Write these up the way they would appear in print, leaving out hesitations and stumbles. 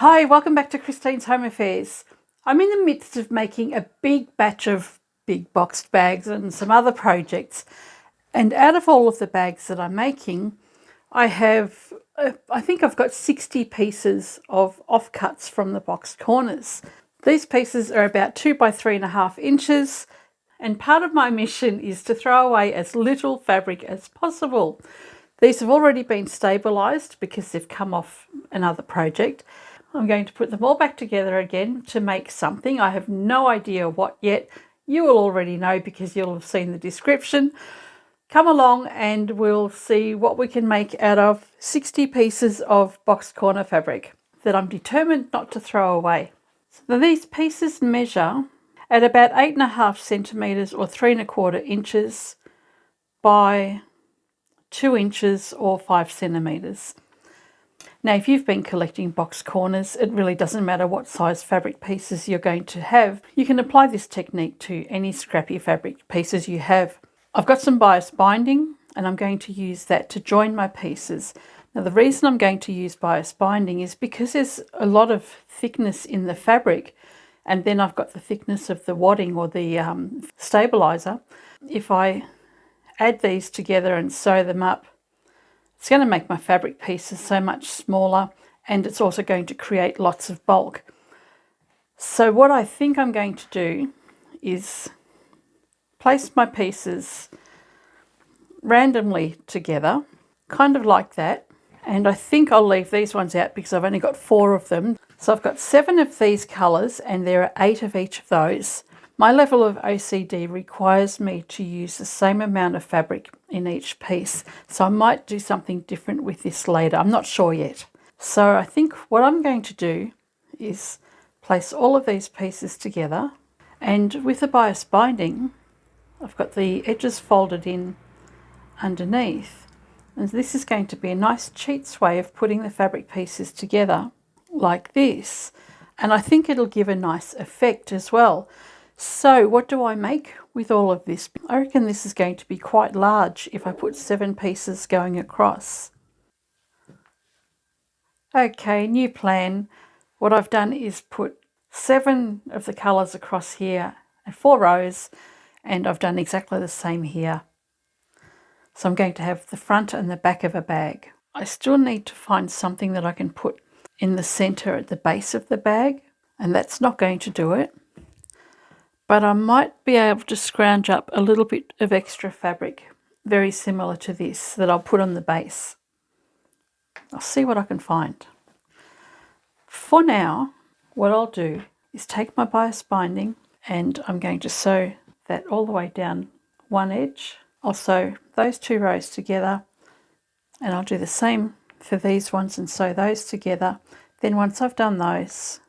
Hi, welcome back to Christine's Home Affairs. I'm in the midst of making a big batch of big boxed bags and some other projects. And out of all of the bags that I'm making, I think I've got 60 pieces of offcuts from the boxed corners. These pieces are about 2 by 3.5 inches. And part of my mission is to throw away as little fabric as possible. These have already been stabilised because they've come off another project. I'm going to put them all back together again to make something. I have no idea what yet. You will already know because you'll have seen the description. Come along and we'll see what we can make out of 60 pieces of boxed corner fabric that I'm determined not to throw away. So these pieces measure at about 8.5 centimetres or 3.25 inches by 2 inches or 5 centimetres. Now, if you've been collecting box corners, it really doesn't matter what size fabric pieces you're going to have. You can apply this technique to any scrappy fabric pieces you have. I've got some bias binding and I'm going to use that to join my pieces. Now, the reason I'm going to use bias binding is because there's a lot of thickness in the fabric, and then I've got the thickness of the wadding or the stabiliser. If I add these together and sew them up, it's going to make my fabric pieces so much smaller, and it's also going to create lots of bulk. So what I think I'm going to do is place my pieces randomly together, kind of like that. And I think I'll leave these ones out because I've only got 4 of them. So I've got 7 of these colours and there are 8 of each of those. My level of OCD requires me to use the same amount of fabric in each piece. So I might do something different with this later. I'm not sure yet. So I think what I'm going to do is place all of these pieces together, and with the bias binding, I've got the edges folded in underneath. And this is going to be a nice cheats way of putting the fabric pieces together like this. And I think it'll give a nice effect as well. So what do I make with all of this? I reckon this is going to be quite large if I put 7 pieces going across. Okay, new plan. What I've done is put 7 of the colours across here and 4 rows, and I've done exactly the same here. So I'm going to have the front and the back of a bag. I still need to find something that I can put in the centre at the base of the bag, and that's not going to do it. But I might be able to scrounge up a little bit of extra fabric, very similar to this, that I'll put on the base. I'll see what I can find. For now, what I'll do is take my bias binding and I'm going to sew that all the way down one edge. I'll sew those 2 rows together, and I'll do the same for these ones and sew those together. Then once I've done those,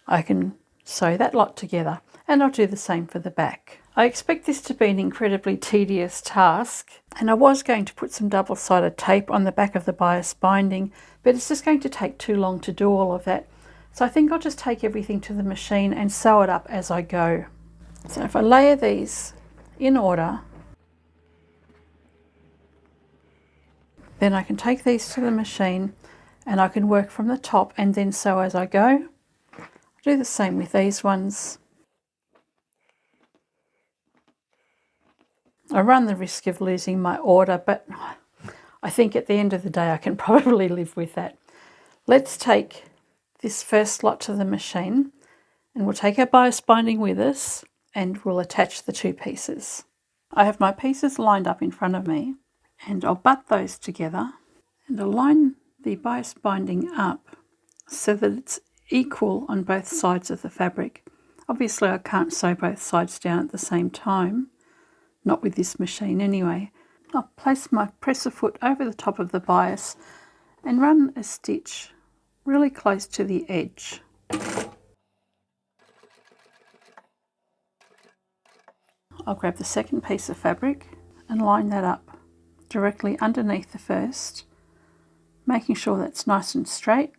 I can sew that lot together, and I'll do the same for the back. I expect this to be an incredibly tedious task, and I was going to put some double-sided tape on the back of the bias binding, but it's just going to take too long to do all of that. So I think I'll just take everything to the machine and sew it up as I go. So if I layer these in order, then I can take these to the machine and I can work from the top and then sew as I go. Do the same with these ones. I run the risk of losing my order, but I think at the end of the day I can probably live with that. Let's take this first lot to the machine, and we'll take our bias binding with us and we'll attach the 2 pieces. I have my pieces lined up in front of me, and I'll butt those together and align the bias binding up so that it's equal on both sides of the fabric. Obviously I can't sew both sides down at the same time, not with this machine anyway. I'll place my presser foot over the top of the bias and run a stitch really close to the edge. I'll grab the second piece of fabric and line that up directly underneath the first, making sure that's nice and straight.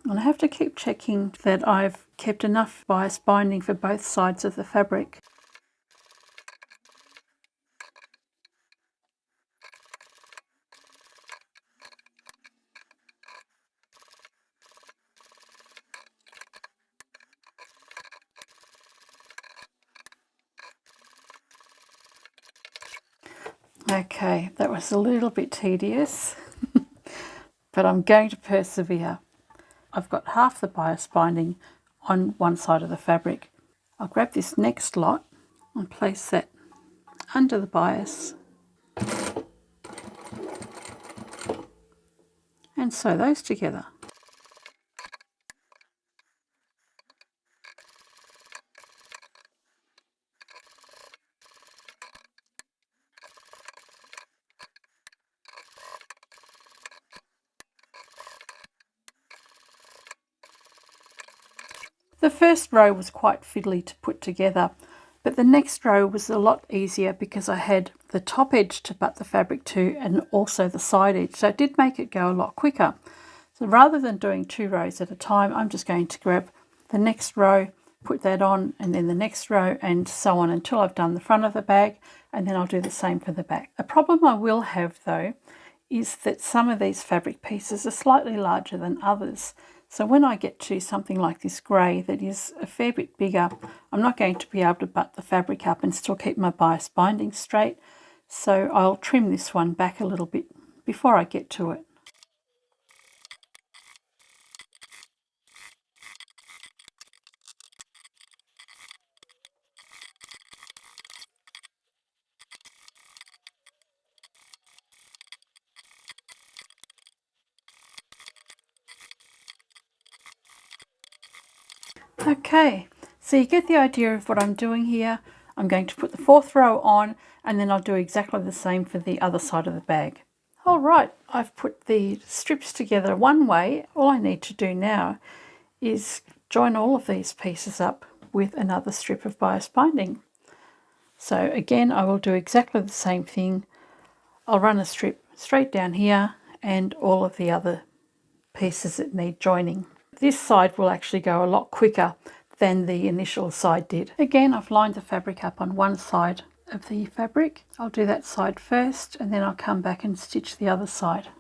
And I have to keep checking that I've kept enough bias binding for both sides of the fabric. Okay, that was a little bit tedious, but I'm going to persevere. I've got half the bias binding on one side of the fabric. I'll grab this next lot and place that under the bias and sew those together. The first row was quite fiddly to put together, but the next row was a lot easier because I had the top edge to butt the fabric to and also the side edge, so it did make it go a lot quicker. So rather than doing 2 rows at a time, I'm just going to grab the next row, put that on, and then the next row, and so on until I've done the front of the bag, and then I'll do the same for the back. A problem I will have though is that some of these fabric pieces are slightly larger than others. So when I get to something like this grey that is a fair bit bigger, I'm not going to be able to butt the fabric up and still keep my bias binding straight. So I'll trim this one back a little bit before I get to it. Okay, so you get the idea of what I'm doing here. I'm going to put the 4th row on, and then I'll do exactly the same for the other side of the bag. All right, I've put the strips together one way. All I need to do now is join all of these pieces up with another strip of bias binding. So again, I will do exactly the same thing. I'll run a strip straight down here and all of the other pieces that need joining. This side will actually go a lot quicker than the initial side did. Again, I've lined the fabric up on one side of the fabric. I'll do that side first and then I'll come back and stitch the other side.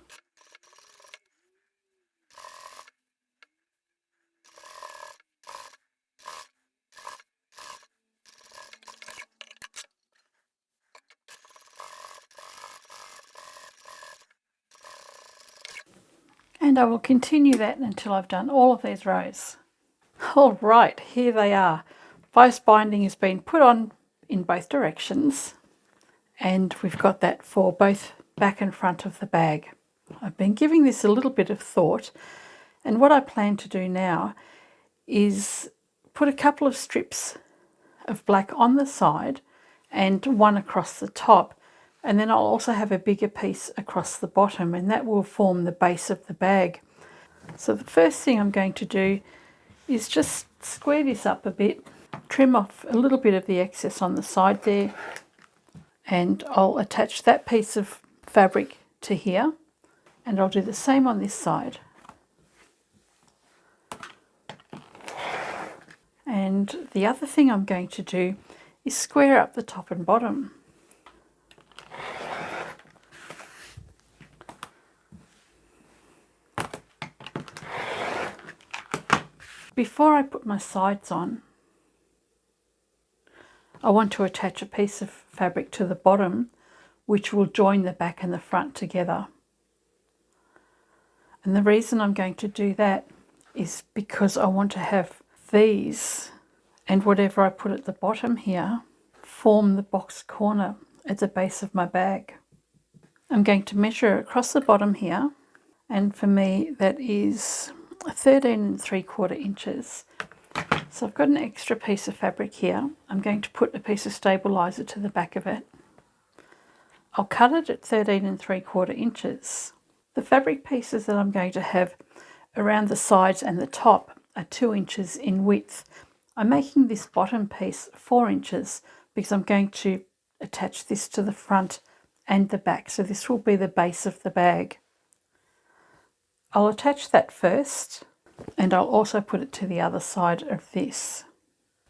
And I will continue that until I've done all of these rows. All right, here they are. Bias binding has been put on in both directions, and we've got that for both back and front of the bag. I've been giving this a little bit of thought, and what I plan to do now is put a couple of strips of black on the side and one across the top, and then I'll also have a bigger piece across the bottom, and that will form the base of the bag. So the first thing I'm going to do is just square this up a bit, trim off a little bit of the excess on the side there, and I'll attach that piece of fabric to here, and I'll do the same on this side. And the other thing I'm going to do is square up the top and bottom. Before I put my sides on, I want to attach a piece of fabric to the bottom which will join the back and the front together. And the reason I'm going to do that is because I want to have these and whatever I put at the bottom here form the box corner at the base of my bag. I'm going to measure across the bottom here, and for me that is 13 3/4 inches. So I've got an extra piece of fabric here. I'm going to put a piece of stabilizer to the back of it. I'll cut it at 13 3/4 inches. The fabric pieces that I'm going to have around the sides and the top are 2 inches in width. I'm making this bottom piece 4 inches because I'm going to attach this to the front and the back. So this will be the base of the bag. I'll attach that first, and I'll also put it to the other side of this.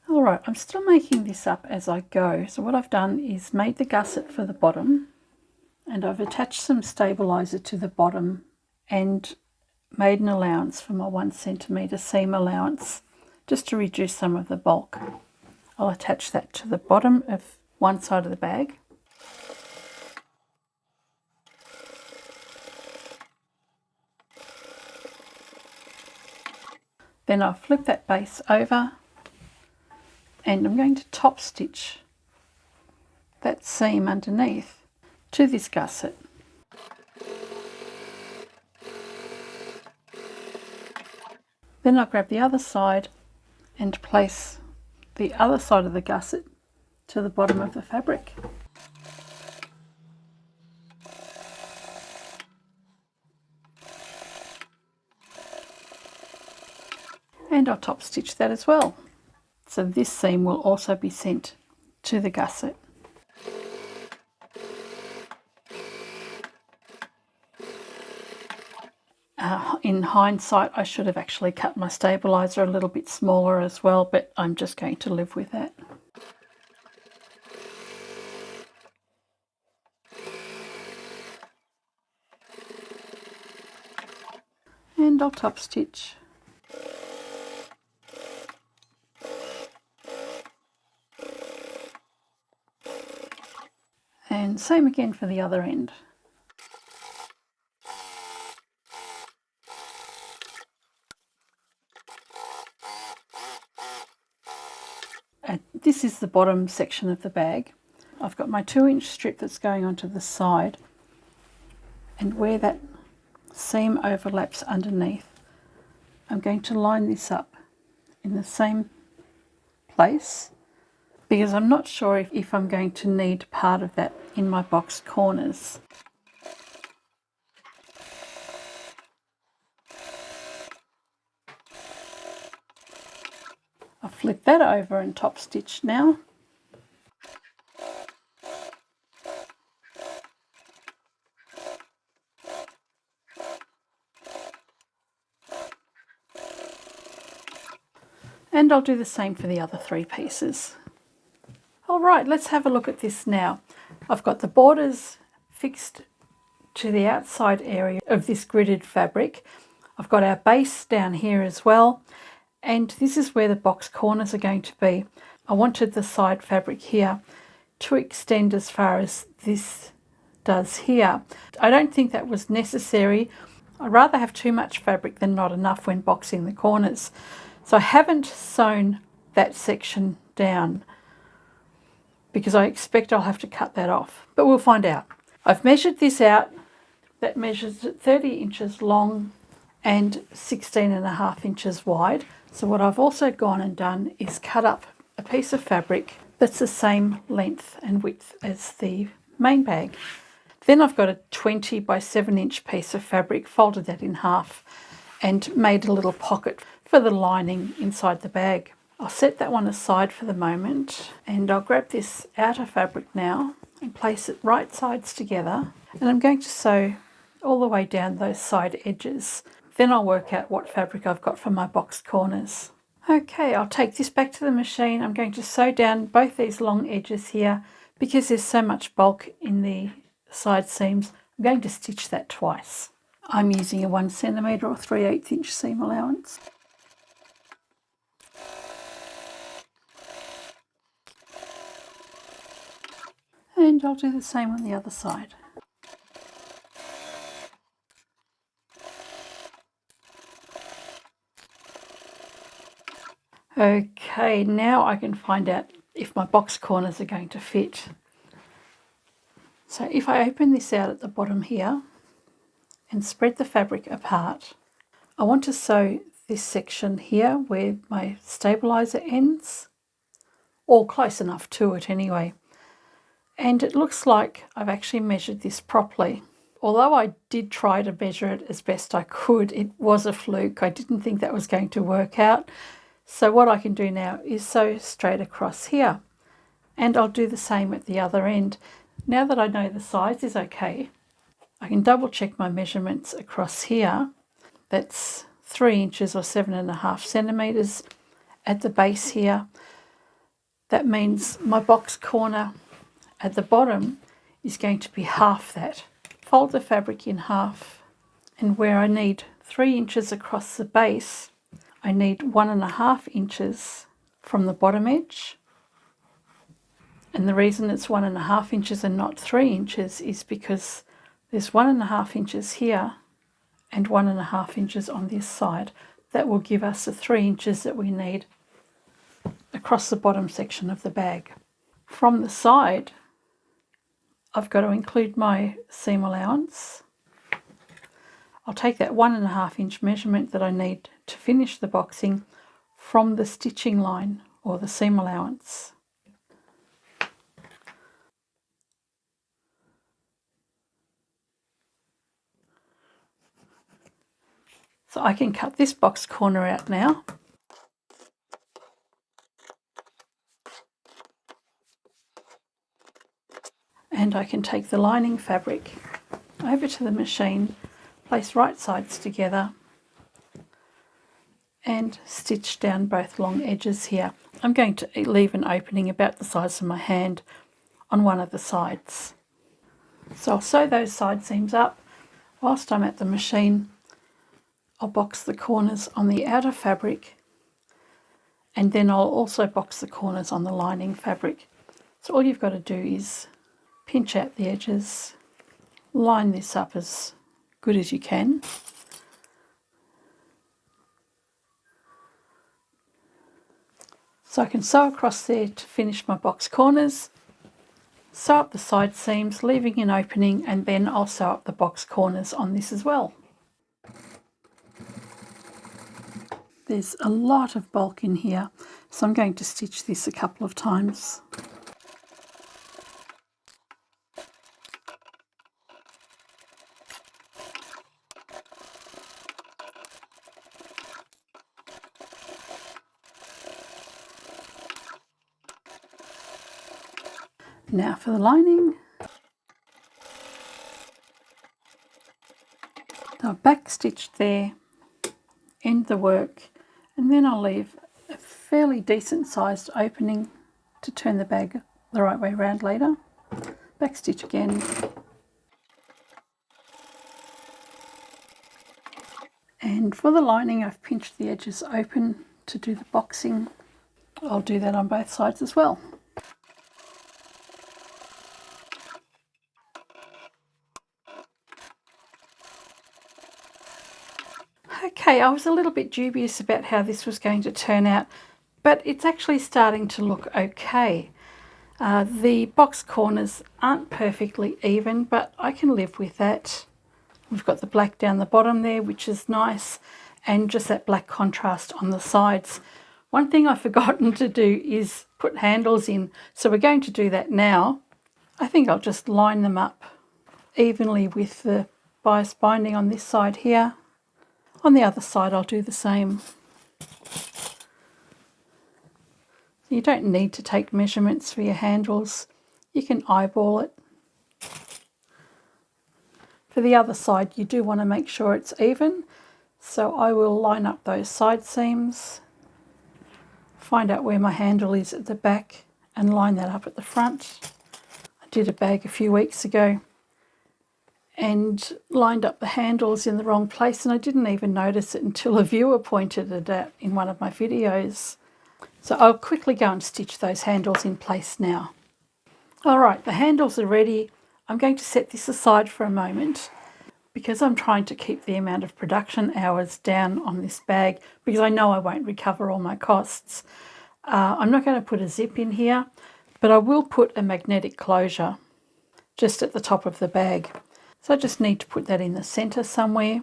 All right, I'm still making this up as I go. So what I've done is made the gusset for the bottom, and I've attached some stabilizer to the bottom and made an allowance for my 1 centimetre seam allowance just to reduce some of the bulk. I'll attach that to the bottom of one side of the bag. Then I'll flip that base over and I'm going to top stitch that seam underneath to this gusset. Then I'll grab the other side and place the other side of the gusset to the bottom of the fabric. And I'll top stitch that as well. So this seam will also be sent to the gusset. In hindsight, I should have actually cut my stabiliser a little bit smaller as well, but I'm just going to live with that. And I'll top stitch. And same again for the other end. And this is the bottom section of the bag. I've got my 2-inch strip that's going onto the side, and where that seam overlaps underneath, I'm going to line this up in the same place, because I'm not sure if I'm going to need part of that in my boxed corners. I'll flip that over and top stitch now. And I'll do the same for the other 3 pieces. All right, let's have a look at this now. I've got the borders fixed to the outside area of this gridded fabric. I've got our base down here as well. And this is where the box corners are going to be. I wanted the side fabric here to extend as far as this does here. I don't think that was necessary. I'd rather have too much fabric than not enough when boxing the corners. So I haven't sewn that section down because I expect I'll have to cut that off, but we'll find out. I've measured this out. That measures 30 inches long and 16.5 inches wide. So what I've also gone and done is cut up a piece of fabric that's the same length and width as the main bag. Then I've got a 20 by 7 inch piece of fabric, folded that in half and made a little pocket for the lining inside the bag. I'll set that one aside for the moment, and I'll grab this outer fabric now and place it right sides together, and I'm going to sew all the way down those side edges. Then I'll work out what fabric I've got for my boxed corners. Okay, I'll take this back to the machine. I'm going to sew down both these long edges here because there's so much bulk in the side seams. I'm going to stitch that twice. I'm using a 1 centimetre or 3/8 inch seam allowance. And I'll do the same on the other side. Okay, now I can find out if my box corners are going to fit. So if I open this out at the bottom here and spread the fabric apart, I want to sew this section here where my stabiliser ends, or close enough to it anyway. And it looks like I've actually measured this properly. Although I did try to measure it as best I could, it was a fluke. I didn't think that was going to work out. So what I can do now is sew straight across here. And I'll do the same at the other end. Now that I know the size is okay, I can double check my measurements across here. That's 3 inches or 7.5 centimetres at the base here. That means my box corner at the bottom is going to be half that. Fold the fabric in half, and where I need 3 inches across the base, I need 1.5 inches from the bottom edge. And the reason it's 1.5 inches and not 3 inches is because there's 1.5 inches here and 1.5 inches on this side. That will give us the 3 inches that we need across the bottom section of the bag. From the side, I've got to include my seam allowance. I'll take that 1.5 inch measurement that I need to finish the boxing from the stitching line or the seam allowance. So I can cut this box corner out now. And I can take the lining fabric over to the machine, place right sides together and stitch down both long edges here. I'm going to leave an opening about the size of my hand on one of the sides. So I'll sew those side seams up. Whilst I'm at the machine, I'll box the corners on the outer fabric, and then I'll also box the corners on the lining fabric. So all you've got to do is pinch out the edges, line this up as good as you can. So I can sew across there to finish my box corners, sew up the side seams, leaving an opening, and then I'll sew up the box corners on this as well. There's a lot of bulk in here, so I'm going to stitch this a couple of times. Now for the lining. I've back stitched there, end the work, and then I'll leave a fairly decent sized opening to turn the bag the right way around later. Back stitch again. And for the lining, I've pinched the edges open to do the boxing. I'll do that on both sides as well. Okay, I was a little bit dubious about how this was going to turn out, but it's actually starting to look okay. The box corners aren't perfectly even, but I can live with that. We've got the black down the bottom there, which is nice, and just that black contrast on the sides. One thing I've forgotten to do is put handles in, so we're going to do that now. I think I'll just line them up evenly with the bias binding on this side here. On the other side, I'll do the same. You don't need to take measurements for your handles. You can eyeball it. For the other side, you do want to make sure it's even. So I will line up those side seams, find out where my handle is at the back, and line that up at the front. I did a bag a few weeks ago and lined up the handles in the wrong place, and I didn't even notice it until a viewer pointed it out in one of my videos. So I'll quickly go and stitch those handles in place now. All right, the handles are ready. I'm going to set this aside for a moment because I'm trying to keep the amount of production hours down on this bag because I know I won't recover all my costs. I'm not going to put a zip in here, but I will put a magnetic closure just at the top of the bag. So I just need to put that in the center somewhere.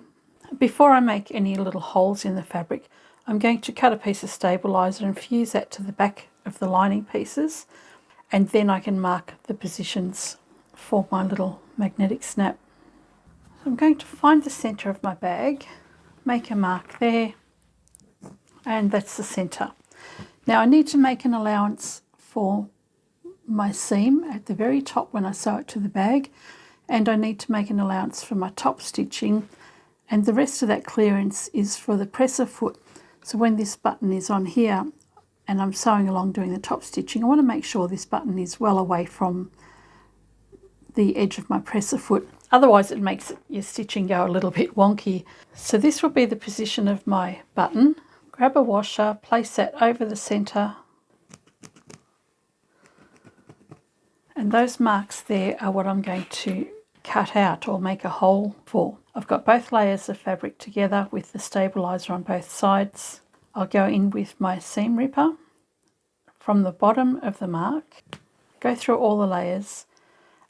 Before I make any little holes in the fabric, I'm going to cut a piece of stabilizer and fuse that to the back of the lining pieces, and then I can mark the positions for my little magnetic snap. So I'm going to find the center of my bag, make a mark there, and that's the center. Now I need to make an allowance for my seam at the very top when I sew it to the bag, and I need to make an allowance for my top stitching, and the rest of that clearance is for the presser foot. So when this button is on here and I'm sewing along doing the top stitching, I want to make sure this button is well away from the edge of my presser foot. Otherwise it makes your stitching go a little bit wonky. So this will be the position of my button. Grab a washer, place that over the center, and those marks there are what I'm going to cut out or make a hole for. I've got both layers of fabric together with the stabiliser on both sides. I'll go in with my seam ripper from the bottom of the mark, go through all the layers,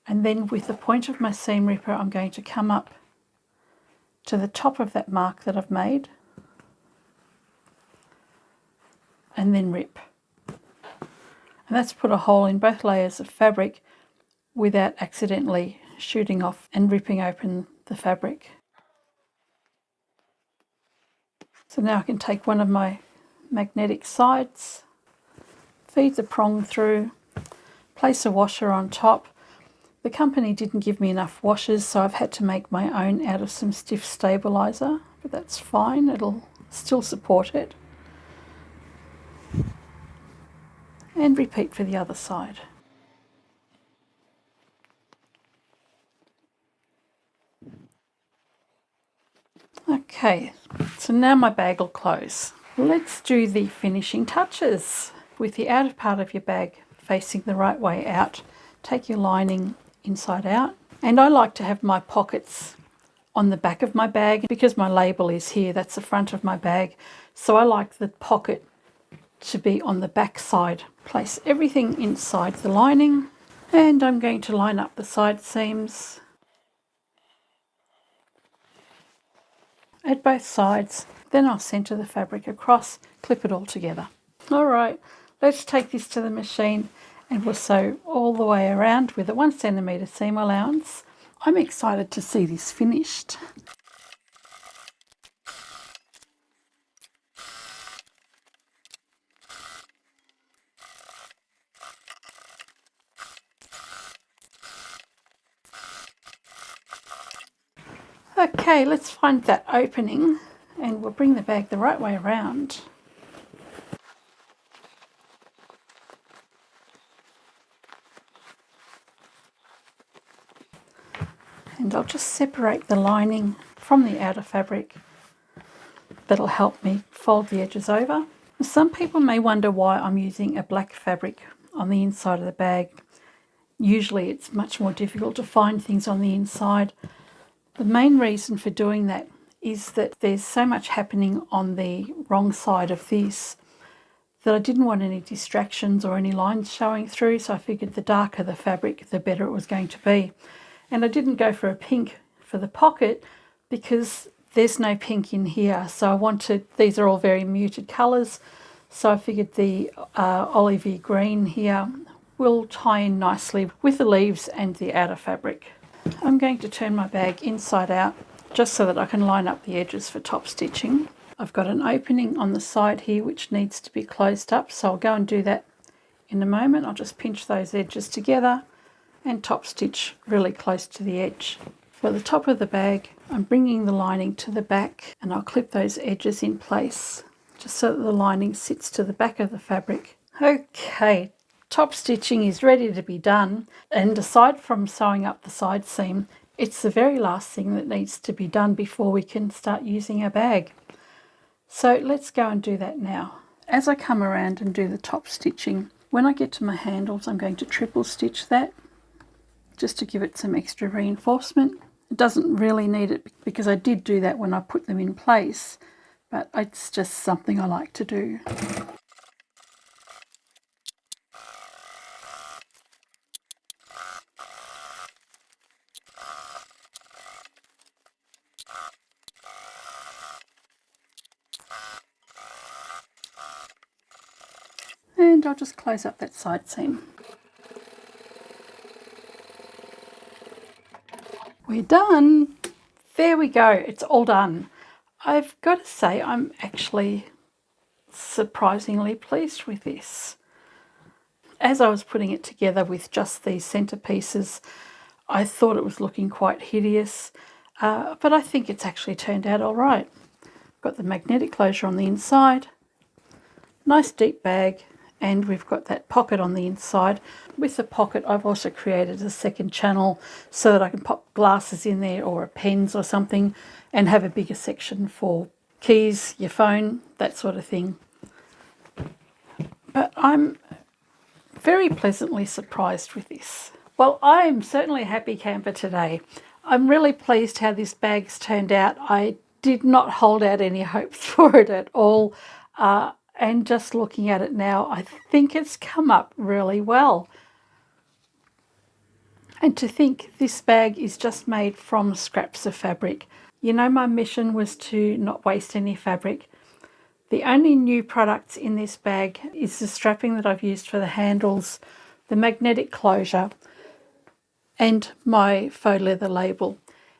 and then with the point of my seam ripper I'm going to come up to the top of that mark that I've made and then rip. And that's put a hole in both layers of fabric without accidentally shooting off and ripping open the fabric. So now I can take one of my magnetic sides, feed the prong through, place a washer on top. The company didn't give me enough washers, so I've had to make my own out of some stiff stabiliser, but that's fine, it'll still support it. And repeat for the other side. Okay, so now my bag will close. Let's do the finishing touches. With the outer part of your bag facing the right way out, take your lining inside out. And I like to have my pockets on the back of my bag because my label is here, that's the front of my bag. So I like the pocket to be on the back side. Place everything inside the lining, and I'm going to line up the side seams at both sides. Then I'll centre the fabric across, clip it all together. Alright, let's take this to the machine and we'll sew all the way around with a 1 centimetre seam allowance. I'm excited to see this finished. Okay, let's find that opening and we'll bring the bag the right way around. And I'll just separate the lining from the outer fabric. That'll help me fold the edges over. Some people may wonder why I'm using a black fabric on the inside of the bag. Usually it's much more difficult to find things on the inside. The main reason for doing that is that there's so much happening on the wrong side of this that I didn't want any distractions or any lines showing through, so I figured the darker the fabric, the better it was going to be. And I didn't go for a pink for the pocket because there's no pink in here, so I wanted, these are all very muted colours, so I figured the olivey green here will tie in nicely with the leaves and the outer fabric. I'm going to turn my bag inside out just so that I can line up the edges for top stitching. I've got an opening on the side here which needs to be closed up, so I'll go and do that in a moment. I'll just pinch those edges together and top stitch really close to the edge. For the top of the bag, I'm bringing the lining to the back and I'll clip those edges in place just so that the lining sits to the back of the fabric. Okay, top stitching is ready to be done, and aside from sewing up the side seam, it's the very last thing that needs to be done before we can start using our bag. So let's go and do that now. As I come around and do the top stitching, when I get to my handles I'm going to triple stitch that just to give it some extra reinforcement. It doesn't really need it because I did do that when I put them in place, but it's just something I like to do. And I'll just close up that side seam. We're done. There we go. It's all done. I've got to say I'm actually surprisingly pleased with this. As I was putting it together with just these centre pieces, I thought it was looking quite hideous, but I think it's actually turned out all right. Got the magnetic closure on the inside, nice deep bag, and we've got that pocket on the inside. With the pocket I've also created a second channel so that I can pop glasses in there or pens or something and have a bigger section for keys, your phone, that sort of thing. But I'm very pleasantly surprised with this. Well, I'm certainly a happy camper today. I'm really pleased how this bag's turned out. I did not hold out any hopes for it at all. And just looking at it now, I think it's come up really well. And to think this bag is just made from scraps of fabric. You know, my mission was to not waste any fabric. The only new products in this bag is the strapping that I've used for the handles, the magnetic closure, and my faux leather label.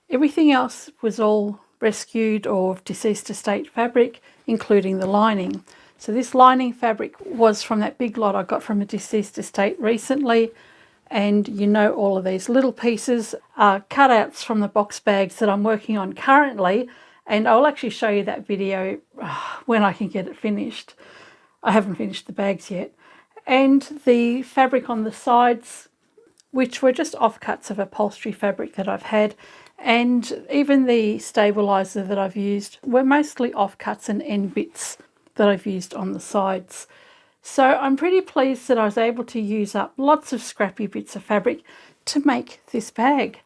Everything else was all rescued or deceased estate fabric, including the lining. So this lining fabric was from that big lot I got from a deceased estate recently. And you know, all of these little pieces are cutouts from the box bags that I'm working on currently, and I'll actually show you that video when I can get it finished. I haven't finished the bags yet. And the fabric on the sides, which were just offcuts of upholstery fabric that I've had, and even the stabilizer that I've used were mostly offcuts and end bits that I've used on the sides. So I'm pretty pleased that I was able to use up lots of scrappy bits of fabric to make this bag.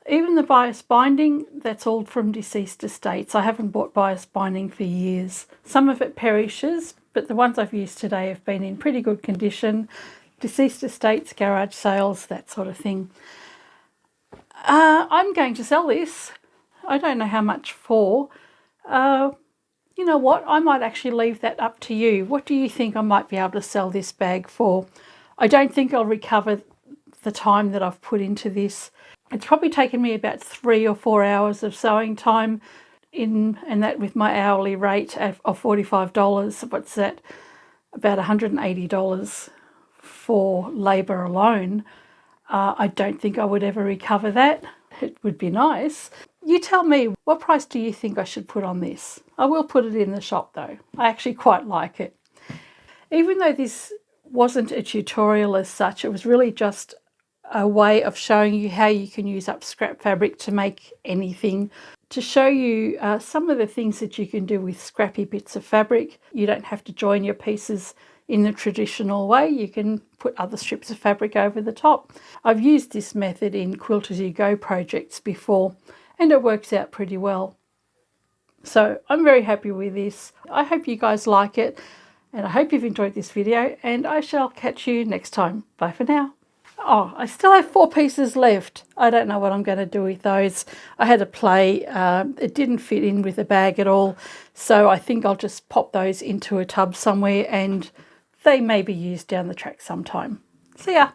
Even the bias binding, that's all from deceased estates. I haven't bought bias binding for years. Some of it perishes, but the ones I've used today have been in pretty good condition. Deceased estates, garage sales, that sort of thing. I'm going to sell this. I don't know how much for. You know what? I might actually leave that up to you. What do you think I might be able to sell this bag for? I don't think I'll recover the time that I've put into this. It's probably taken me about 3 or 4 hours of sewing time and that with my hourly rate of $45. What's that? About $180 for labour alone. I don't think I would ever recover that. It would be nice. You tell me, what price do you think I should put on this? I will put it in the shop though. I actually quite like it. Even though this wasn't a tutorial as such, it was really just a way of showing you how you can use up scrap fabric to make anything, to show you some of the things that you can do with scrappy bits of fabric. You don't have to join your pieces in the traditional way. You can put other strips of fabric over the top. I've used this method in Quilt As You Go projects before, and it works out pretty well. So I'm very happy with this. I hope you guys like it, and I hope you've enjoyed this video, and I shall catch you next time. Bye for now. Oh, I still have 4 pieces left. I don't know what I'm going to do with those. I had a play. It didn't fit in with the bag at all, so I think I'll just pop those into a tub somewhere, and they may be used down the track sometime. See ya.